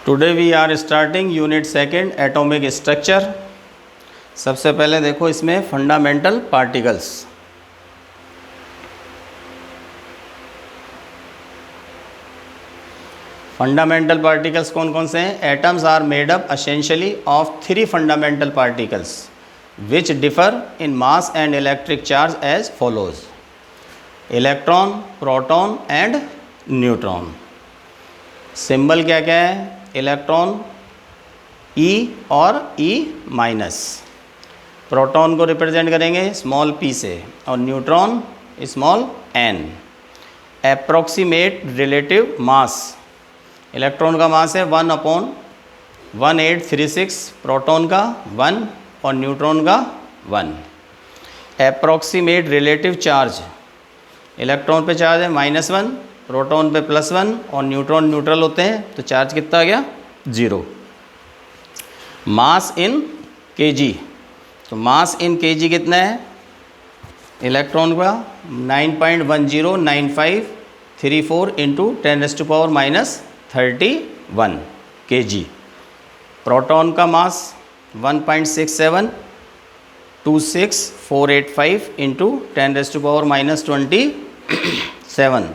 Today we are starting unit second atomic structure. सबसे पहले देखो इसमें फंडामेंटल पार्टिकल्स। फंडामेंटल पार्टिकल्स कौन कौन से हैं? Atoms are made up essentially of 3 fundamental particles which differ in mass and electric charge as follows: electron, proton and neutron. Symbol क्या क्या है? इलेक्ट्रॉन E और E माइनस। प्रोटॉन को represent करेंगे स्मॉल p से और neutron small n। Approximate relative mass, electron का mass है 1/1836, प्रोटॉन का 1 और न्यूट्रॉन का 1। अप्रॉक्सीमेट रिलेटिव चार्ज, इलेक्ट्रॉन पे चार्ज है -1, प्रोटॉन पे +1 और न्यूट्रॉन न्यूट्रल होते हैं तो चार्ज कितना आ गया? 0। मास इन kg, तो मास इन kg कितना है? इलेक्ट्रॉन का 9.109534 × 10⁻31 kg। प्रोटॉन का मास 1.6726485 × 10⁻27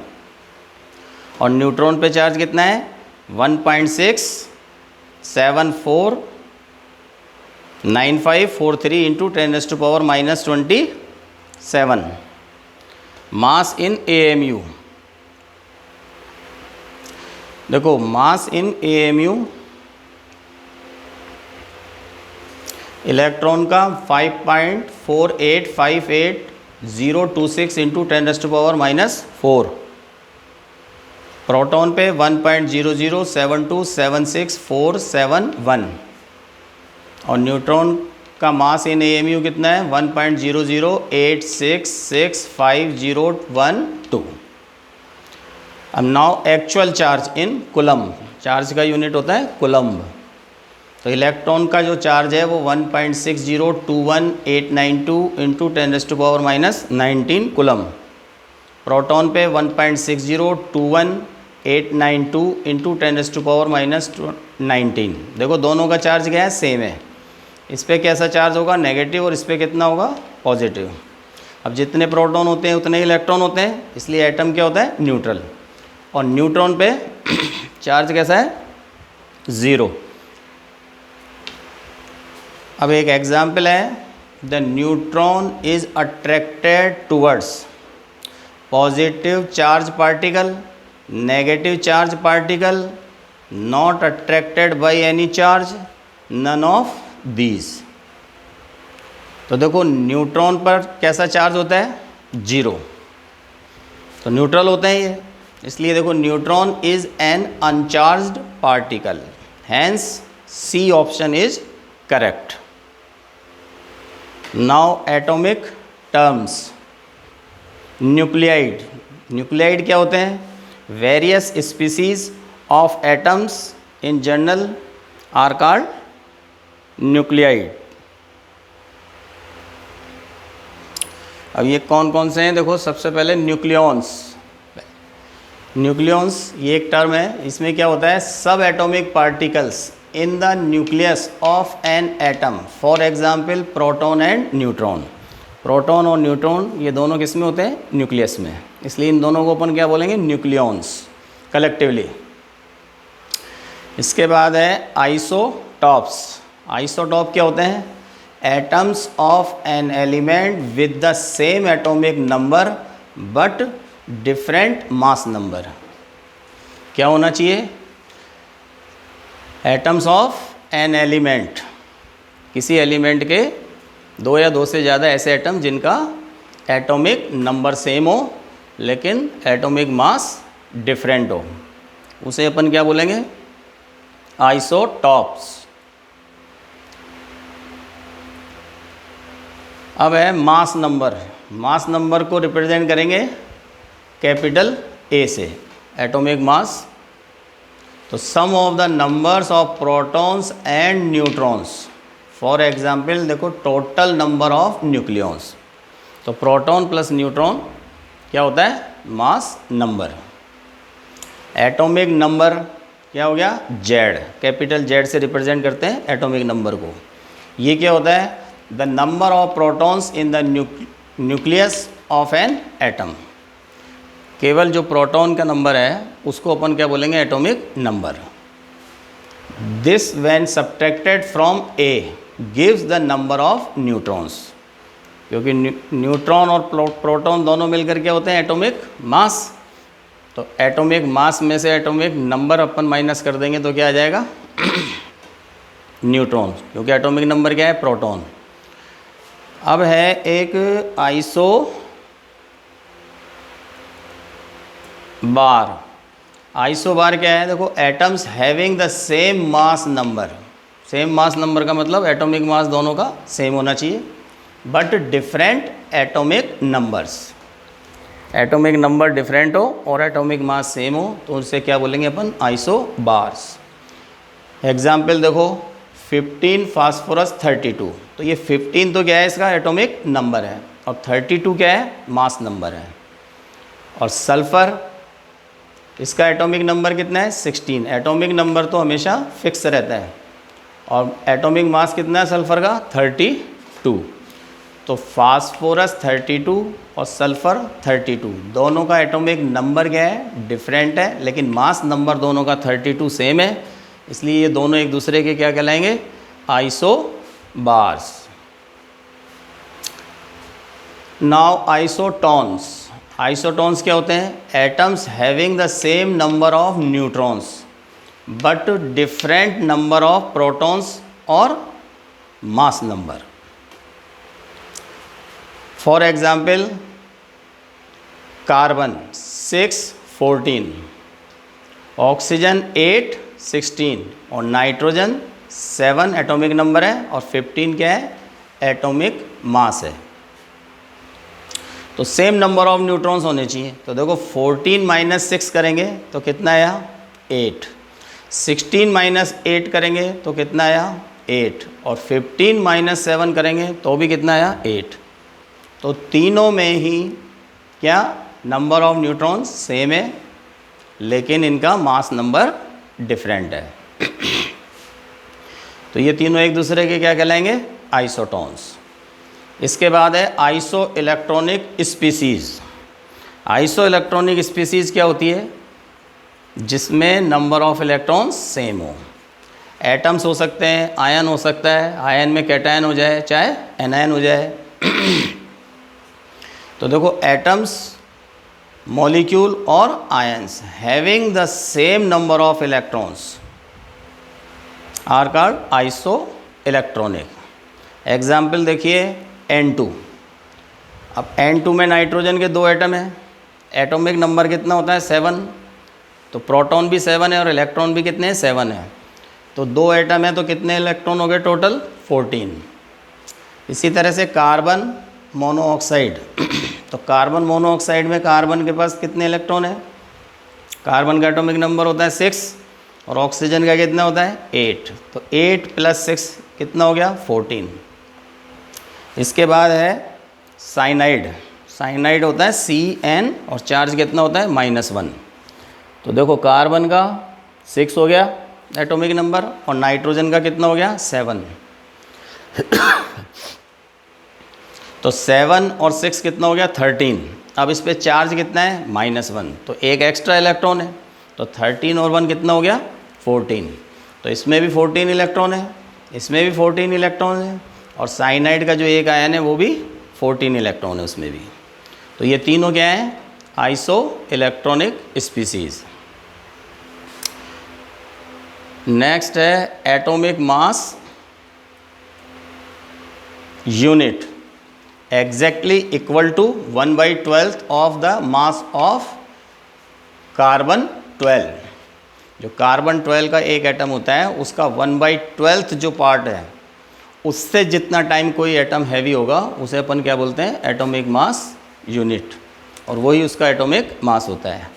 और न्यूट्रॉन पे चार्ज कितना है? 1.6749543 × 10⁻27। मास इन AMU, देखो मास इन AMU इलेक्ट्रॉन का 5.4858026 × 10⁻4, प्रोटॉन पे 1.007276471 और न्यूट्रॉन का मास इन AMU कितना है? 1.008665012। अब now actual charge in coulomb, charge का यूनिट होता है कूलम्ब। तो इलेक्ट्रॉन का जो चार्ज है वो 1.6021892 × 10⁻19 कूलम्ब। प्रोटॉन पे 1.6021892 × 10⁻19। देखो दोनों का चार्ज क्या है? सेम है। इस पर कैसा चार्ज होगा? नेगेटिव, और इस पर कितना होगा? पॉजिटिव। अब जितने प्रोटॉन होते हैं उतने इलेक्ट्रॉन होते हैं, इसलिए एटम क्या होता है? न्यूट्रल। और न्यूट्रॉन पे चार्ज कैसा है? 0। अब एक एग्जाम्पल है, the neutron is attracted towards positive charge particle, negative charge particle, not attracted by any charge, none of these. तो देखो न्यूट्रॉन पर कैसा चार्ज होता है? 0। तो न्यूट्रल होते हैं ये, इसलिए देखो neutron is an uncharged particle, hence C option is correct. Now atomic terms. Nuclide, nuclide क्या होते हैं? Various species of atoms in general are called nuclide. अब ये कौन कौन से हैं? देखो सबसे पहले न्यूक्लियॉन्स। न्यूक्लियॉन्स ये एक टर्म है, इसमें क्या होता है? सब atomic particles in the nucleus of an atom, for example proton and neutron. Proton और न्यूट्रॉन ये दोनों किस में होते हैं? न्यूक्लियस में, इसलिए इन दोनों को अपन क्या बोलेंगे? Nucleons collectively. इसके बाद है आइसोटॉप्स। आइसोटॉप क्या होते हैं? Atoms of an element with the same atomic number but different mass number. क्या होना चाहिए? एटम्स ऑफ एन एलिमेंट, किसी एलिमेंट के 2 या 2 से ज़्यादा ऐसे एटम जिनका एटॉमिक नंबर सेम हो लेकिन एटॉमिक मास डिफरेंट हो, उसे अपन क्या बोलेंगे? आइसोटॉप्स। अब है मास नंबर। मास नंबर को रिप्रेजेंट करेंगे कैपिटल A से, एटॉमिक मास। तो sum of the numbers of protons and neutrons, for example देखो टोटल नंबर ऑफ न्यूक्लियॉन्स। तो प्रोटॉन प्लस न्यूट्रॉन क्या होता है? Mass number. एटॉमिक नंबर क्या हो गया, जेड, कैपिटल जेड से रिप्रेजेंट करते हैं एटॉमिक नंबर को। ये क्या होता है, the number of protons in the nucleus of an atom. केवल जो प्रोटॉन का नंबर है उसको अपन क्या बोलेंगे, atomic number. This when subtracted from A gives the number of neutrons, क्योंकि न्यूट्रॉन और प्रोटॉन दोनों मिलकर क्या होते हैं, एटॉमिक मास। तो एटॉमिक मास में से एटॉमिक नंबर अपन माइनस कर देंगे तो क्या आ जाएगा, न्यूट्रॉन, क्योंकि एटॉमिक नंबर क्या है, प्रोटॉन। अब है एक आइसो बार। आइसो बार क्या है, देखो, atoms having the same mass number. Same mass number का मतलब एटॉमिक मास दोनों का सेम होना चाहिए, but different atomic numbers. Atomic number different हो और एटॉमिक मास सेम हो तो उससे क्या बोलेंगे अपन, आइसो बार्स। एग्जाम्पल देखो, 15 फास्फोरस 32। तो ये 15 तो क्या है, इसका एटॉमिक नंबर है, और 32 क्या है, मास नंबर है। और सल्फ़र, इसका एटॉमिक नंबर कितना है, 16। एटॉमिक नंबर तो हमेशा फिक्स रहता है, और एटॉमिक मास कितना है सल्फ़र का, 32। तो फास्फोरस 32 और सल्फ़र 32, दोनों का एटॉमिक नंबर क्या है, डिफरेंट है, लेकिन मास नंबर दोनों का 32 सेम है, इसलिए ये दोनों एक दूसरे के क्या कहलाएंगे, isobars. Now isotones. Isotones क्या होते हैं, atoms having the same number of neutrons but different number of protons और mass number. For example, carbon 6 14, oxygen 8 16 और नाइट्रोजन 7 एटॉमिक नंबर है और 15 क्या है, एटॉमिक मास है। तो सेम नंबर ऑफ न्यूट्रॉन्स होने चाहिए। तो देखो 14 माइनस 6 करेंगे तो कितना आया, 8। 16 माइनस 8 करेंगे तो कितना आया, 8। और 15 माइनस 7 करेंगे तो भी कितना आया, 8। तो तीनों में ही क्या, नंबर ऑफ न्यूट्रॉन्स सेम है, लेकिन इनका मास नंबर डिफरेंट है। तो ये तीनों एक दूसरे के क्या कहलाएंगे, आइसोटॉन्स। इसके बाद है isoelectronic species. Iso electronic species क्या होती है, जिसमें नंबर ऑफ इलेक्ट्रॉन्स सेम हो। एटम्स हो सकते हैं, आयन हो सकता है, आयन में कैटायन हो जाए चाहे एनायन हो जाए। तो देखो, एटम्स, मॉलिक्यूल और ions having the same number of electrons are called isoelectronic. Example देखिए, N2। अब N2 में नाइट्रोजन के 2 एटम हैं, एटॉमिक नंबर कितना होता है, 7। तो प्रोटॉन भी 7 है और इलेक्ट्रॉन भी कितने हैं, 7 है। तो 2 एटम है तो कितने इलेक्ट्रॉन हो गए टोटल, 14। इसी तरह से कार्बन मोनोऑक्साइड। तो कार्बन मोनोऑक्साइड में कार्बन के पास कितने इलेक्ट्रॉन है, कार्बन का एटॉमिक नंबर होता है 6 और ऑक्सीजन का कितना होता है, 8। तो 8 + 6 कितना हो गया, 14। इसके बाद है साइनाइड। साइनाइड होता है Cn और चार्ज कितना होता है, -1। तो देखो, कार्बन का 6 हो गया एटॉमिक नंबर और नाइट्रोजन का कितना हो गया, 7। तो 7 और 6 कितना हो गया, 13। अब इस पे चार्ज कितना है, -1, तो एक एक्स्ट्रा इलेक्ट्रॉन है। तो 13 और 1 कितना हो गया, 14। तो इसमें भी 14 इलेक्ट्रॉन है, इसमें भी 14 इलेक्ट्रॉन है, और साइनाइड का जो एक आयन है वो भी 14 इलेक्ट्रॉन है उसमें भी। तो ये तीनों क्या है, आइसो इलेक्ट्रॉनिक स्पीसीज़। नेक्स्ट है atomic mass unit, exactly equal to 1/12 of the mass of carbon 12। जो कार्बन 12 का एक एटम होता है उसका 1/12 जो पार्ट है, उससे जितना टाइम कोई एटम हैवी होगा उसे अपन क्या बोलते हैं, एटॉमिक मास यूनिट, और वही उसका एटॉमिक मास होता है।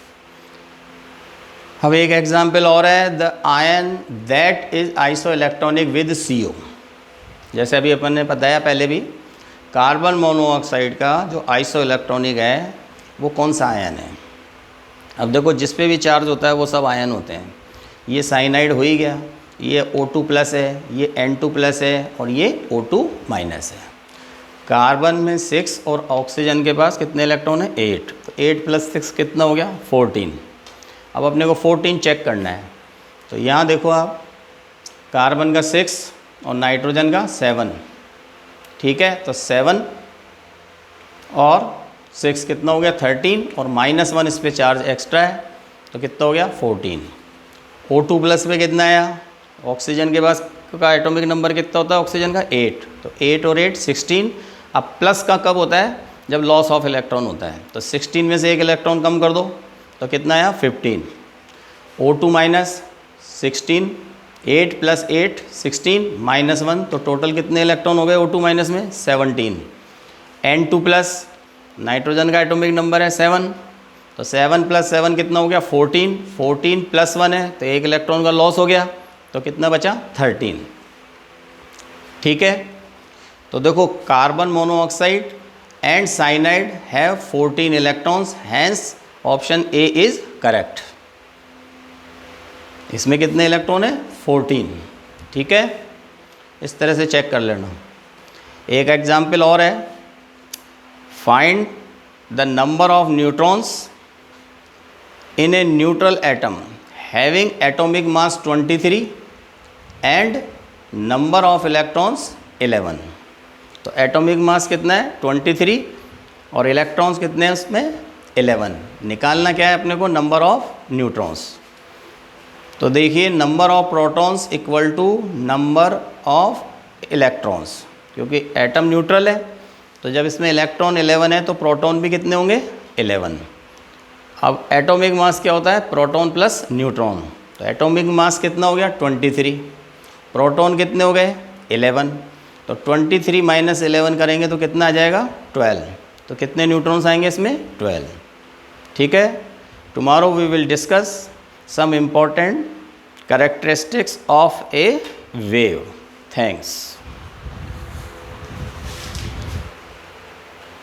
अब एक एग्जांपल और है, the ion that is iso electronic with CO। जैसे अभी अपन ने बताया पहले भी, कार्बन मोनोऑक्साइड का जो आइसो इलेक्ट्रॉनिक है वो कौन सा आयन है। अब देखो, जिस पे भी चार्ज होता है वो सब आयन होते हैं। ये साइनाइड हो ही गया, ये O2 प्लस है, ये N2 प्लस है और ये O2 माइनस है। कार्बन में 6 और ऑक्सीजन के पास कितने इलेक्ट्रॉन है 8, तो 8 प्लस 6 कितना हो गया 14। अब अपने को 14 चेक करना है, तो यहाँ देखो आप, कार्बन का 6 और नाइट्रोजन का 7, ठीक है, तो 7 और 6 कितना हो गया 13 और -1 इस पर चार्ज एक्स्ट्रा है, तो कितना हो गया 14। O2 प्लस पे कितना आया, ऑक्सीजन के पास का एटॉमिक नंबर कितना होता है ऑक्सीजन का 8, तो 8 और 8 16। अब प्लस का कब होता है, जब लॉस ऑफ इलेक्ट्रॉन होता है, तो 16 में से एक इलेक्ट्रॉन कम कर दो तो कितना आया 15। O2 माइनस 16, 8 प्लस 8 16 -1, तो टोटल कितने इलेक्ट्रॉन हो गए O2 माइनस में 17। N2 प्लस, नाइट्रोजन का एटॉमिक नंबर है 7, तो 7 प्लस 7 कितना हो गया 14, 14 प्लस 1 है तो एक इलेक्ट्रॉन का लॉस हो गया, तो कितना बचा 13। ठीक है, तो देखो carbon monoxide and cyanide have 14 electrons, hence option A is correct. इसमें कितने इलेक्ट्रॉन है 14। ठीक है, इस तरह से चेक कर लेना। एक एग्जाम्पल और है, find the number of neutrons in a neutral atom having atomic mass 23 and number of electrons 11। तो एटॉमिक मास कितना है 23 और इलेक्ट्रॉन्स कितने हैं उसमें 11। निकालना क्या है अपने को, नंबर ऑफ न्यूट्रॉन्स। तो देखिए number of protons equal to number of electrons, क्योंकि एटम न्यूट्रल है, तो जब इसमें इलेक्ट्रॉन 11 है तो प्रोटॉन भी कितने होंगे 11। अब एटॉमिक मास क्या होता है, प्रोटॉन प्लस न्यूट्रॉन, तो एटॉमिक मास कितना हो गया 23, प्रोटॉन कितने हो गए 11, तो 23 माइनस 11 करेंगे तो कितना आ जाएगा 12, तो कितने न्यूट्रॉन्स आएंगे इसमें 12। ठीक है, tomorrow we will discuss some important characteristics of a wave. Thanks.